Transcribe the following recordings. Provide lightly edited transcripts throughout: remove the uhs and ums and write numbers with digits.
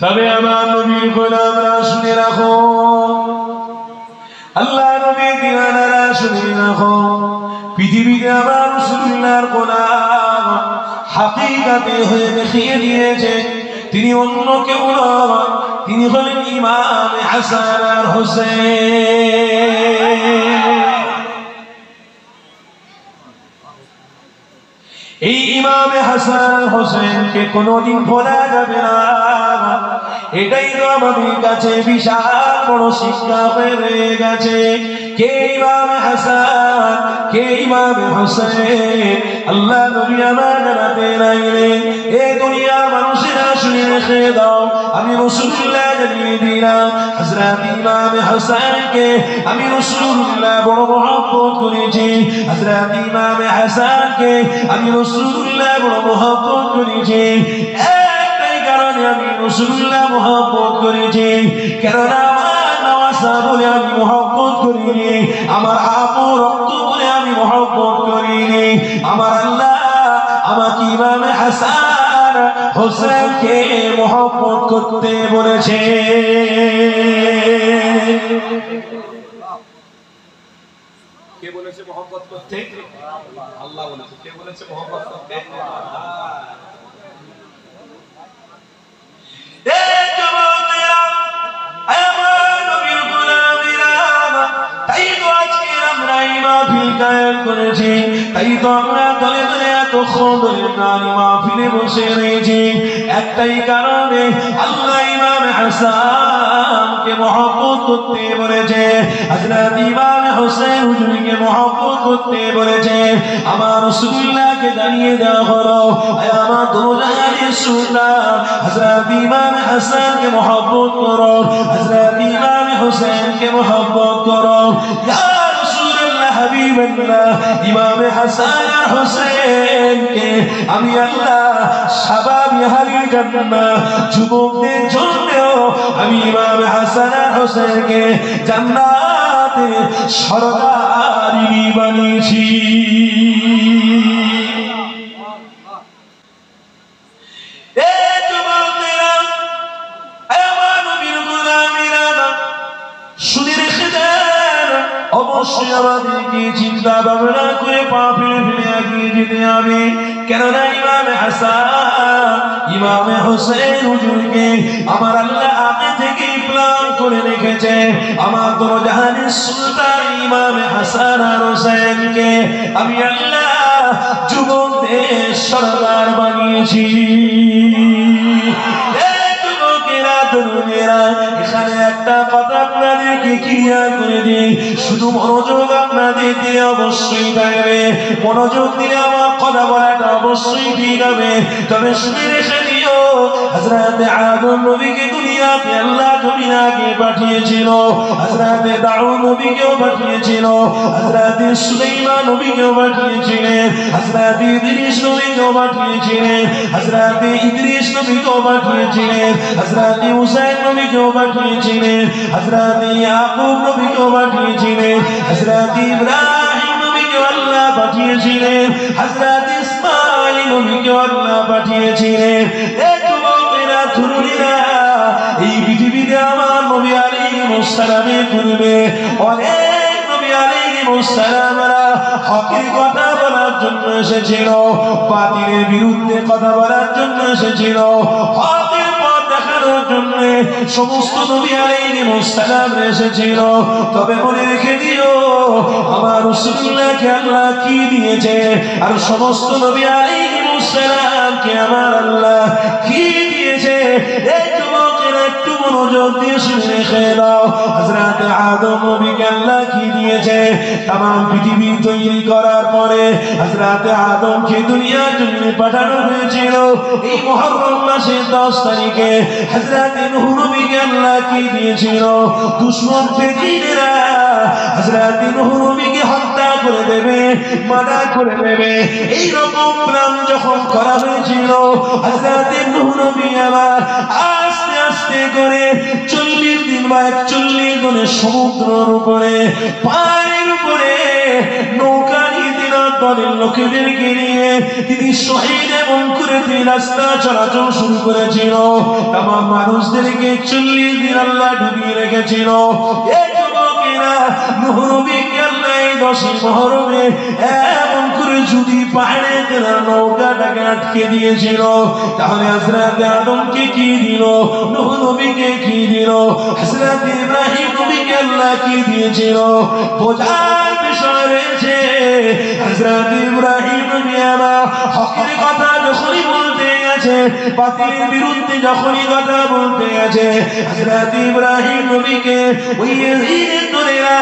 তবে আমার নবীর গোলামরা শুনে রাখো, আল্লাহ নবীর দিওয়ানারা শুনে রাখো, পৃথিবীতে আমার রাসূলুল্লাহর গোলাম হাকিকাতে হয়ে দেখিয়ে দিয়েছে তিনি অন্য কেউ নয়, তিনি হলেন ইমাম হাসান আর হোসেন। এই ইমাম হাসান হোসেনকে কোনদিন ভোলা যাবে না। এটাই তো আমাদের কাছে বিশাল বড় শিক্ষা হয়ে রয়ে গেছে। কে ইমাম হাসান, কে ইমাম হোসেন, আল্লাহ নবী আমার জানাতে লাগলেন, এ দুনিয়ার মানুষেরা শুনে রেখে দাও, আমি রাসূলুল্লাহ জানিয়ে দিলাম হযরত ইমাম হাসানকে আমি রাসূলুল্লাহ বড় মহব্বত করেছি। হযরত ইমাম হাসানকে আমি রাসূলুল্লাহ বড় মহব্বত করেছি। একটাই কারণে আমি রাসূলুল্লাহ মহব্বত করেছি, কেননা আমার নওয়াসা বলে আমি মহব্বত করিনি, আমার আপন রক্ত বলে আমি মহব্বত করিনি। আমার আল্লাহ আমাকে ইমাম হাসান হোসেনকে মহব্বত করতে বলেছে। কে বলেছে মহব্বত করতে? আল্লাহ বলেছে। কে বলেছে মহব্বত করতে? করেছি, তাই তো আমরা দলে দলে এতক্ষণ ধরে নারী মাহফিলে বসে রয়েছি একটাই কারণে, আল্লাহ ইমাম হাসানকে মহব্বত করতে বলেছে, হযরত ইমাম হোসেন হুজুরকে মহব্বত করতে বলেছে। আমার রাসূলুল্লাহকে জানিয়ে দেওয়া হলো, আমার দোজাহানের সুলতান হযরত ইমাম হাসানকে মহব্বত করো, হযরত ইমাম হোসেনকে মহব্বত করো। হাবিবাল্লাহ ইমাম হাসান আর হোসেনকে আমি আল্লাহ শাবাবি আহলে জান্নাত যুবকদের জন্য আমি ইমাম হাসান আর হোসেনকে জান্নাতে সরদারি বানিয়েছি। অবশ্যই আমাদেরকে চিন্তা ভাবনা করে পা ফেলে ফেলে এগিয়ে যেতে হবে, কেননা ইমাম হাসান ইমাম হোসেন হুজুরকে আমার আল্লাহ আগে থেকে প্ল্যান করে রেখেছে। আমার দোজাহানের সুলতান ইমাম হাসান আর হোসেনকে আমি আল্লাহ যুবকদের সরদার বানিয়েছি। এখানে একটা কথা আপনাদেরকে ক্লিয়ার করে দিই, শুধু মনোযোগ আপনাদের দিয়ে অবশ্যই থাকবে, মনোযোগ দিলে আমার কথা বলাটা অবশ্যই ঠিক হবে। তবে শুনে রেখে দিও, হযরত আদম নবীকে দুনিয়াতে আল্লাহ দুনিয়াকে পাঠিয়েছিল, হযরত দাউদ নবীকেও পাঠিয়েছিল, হযরত সুলাইমান নবীকেও পাঠিয়েছিলেন, হযরত ইদ্রিস নবীকেও পাঠিয়েছিলেন, হযরত ইদ্রিস নবীকেও পাঠিয়েছিলেন, হযরত হুসাইন নবীকেও পাঠিয়েছিলেন, হযরত ইয়াকুব নবীকেও পাঠিয়েছিলেন, হযরত ইব্রাহিম নবীকেও আল্লাহ পাঠিয়েছিলেন, হযরত ইসমাঈল নবীকেও আল্লাহ পাঠিয়েছিলেন। এই পৃথিবীতে আমার নবী আলাইহিস সালামের পূর্বে অনেক নবী আলাইহিস সালামরা হকের কথা বলার জন্য এসেছিল, বাতিলের বিরুদ্ধে কথা বলার জন্য এসেছিল, হকের পথ দেখানোর জন্য সমস্ত নবী আলাইহিস সালাম এসেছিল। তবে মনে রেখে দিও, আমার রাসূলুল্লাহকে আল্লাহ কি দিয়েছে আর সমস্ত নবী আলাইহিস সালামকে আমার আল্লাহ কি দিয়েছে, একটু মনোযোগ দিয়ে শুনে রেখে দাও। হযরত আদম নবীকে আল্লাহ কি দিয়েছে? तमाम পৃথিবী তৈরি করার পরে হযরত আদমকে দুনিয়ার জন্য পাঠানো হয়েছিল। এই মুহররম মাসের 10 তারিখে হযরত নূহ নবীকে আল্লাহ কি দিয়েছিল? দুশমন বেঈমানেরা হযরত নূহ নবীকে হত্যা করে দেবে, মারা করে দেবে, এই রকম প্ল্যান যখন করা হয়েছিল, হযরত নূহ নবী আবার আস্তে আস্তে করে 40 দিন বা 41 দিনে সমুদ্রের উপরে পানির উপরে নৌকা নিয়ে দিনের দলের লোকেদেরকে নিয়ে তিনি শহীদ এবং করে তিনি রাস্তা চলাচল শুরু করেছিল। তামাম মানুষদেরকে 40 দিন আল্লাহ ডুবিয়ে রেখেছিল। এই যুবকেরা নূহ নবীকে আল্লাহ 10 মুহররমে এমন করে যদি পাহাড়ে তেনার নৌকাটাকে আটকে দিয়েছিল, তাহলে হযরত আদমকে কি দিল, নূহ নবীকে কি দিল, হযরত ইব্রাহিম নবীকে আল্লাহ কি দিয়েছিল? বোঝার বিষয় রয়েছে। হযরত ইব্রাহিম নবী আমার হকের কথা যখনই বলতে গেছে, বাতিলের বিরুদ্ধে যখনই কথা বলতে গেছে, হযরত ইব্রাহিম নবীকে ওই ইয়াজিদের দলেরা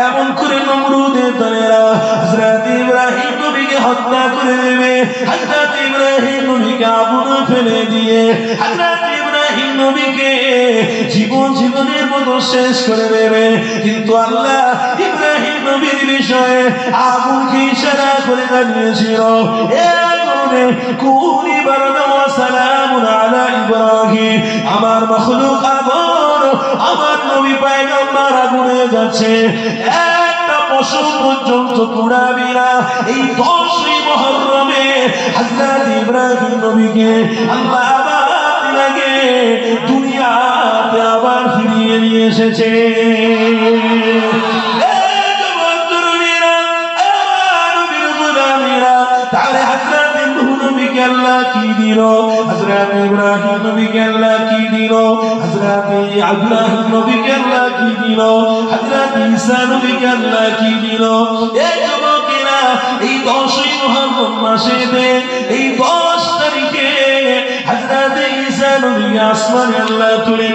এমন করে নমরুদের দলেরা হযরত ইব্রাহিম নবীকে হত্যা করে দেবে। হযরত ইব্রাহিম নবীকে আগুনে ফেলে দিয়ে হযরত ইব্রাহিম নবীকে জীবনের মতো শেষ করে দেবে। কিন্তু আল্লাহ ইব্রাহিম নবীর বিষয়ে আগুনকে ইশারা করে জানিয়েছিল, কুনি বারদান ওয়া সালামুন আলা ইব্রাহিম। আমার মাখলুক আগুন, আমার নবী পয়গম্বর আগুনে যাচ্ছে, একটা পশু পর্যন্ত পুড়াবি না। এই 10 মুহররমে হযরত ইব্রাহিম নবীকে আল্লাহ আবার লাগে দুনিয়াতে আবার ফিরিয়ে নিয়ে এসেছে। তাহলে হযরত নূহ নবীকে আল্লাহ কি দিল, হযরত ইব্রাহিম নবীকে আল্লাহ কি দিল, হযরত ইব্রাহিম নবীকে আল্লাহ কি দিল, হযরত ঈসা নবীকে আল্লাহ কি দিল? এই যুবকেরা এই 10 মুহররম মাসেতে এই 10 তারিখে হযরত ঈসা নবী আসমানে আল্লাহ তুলে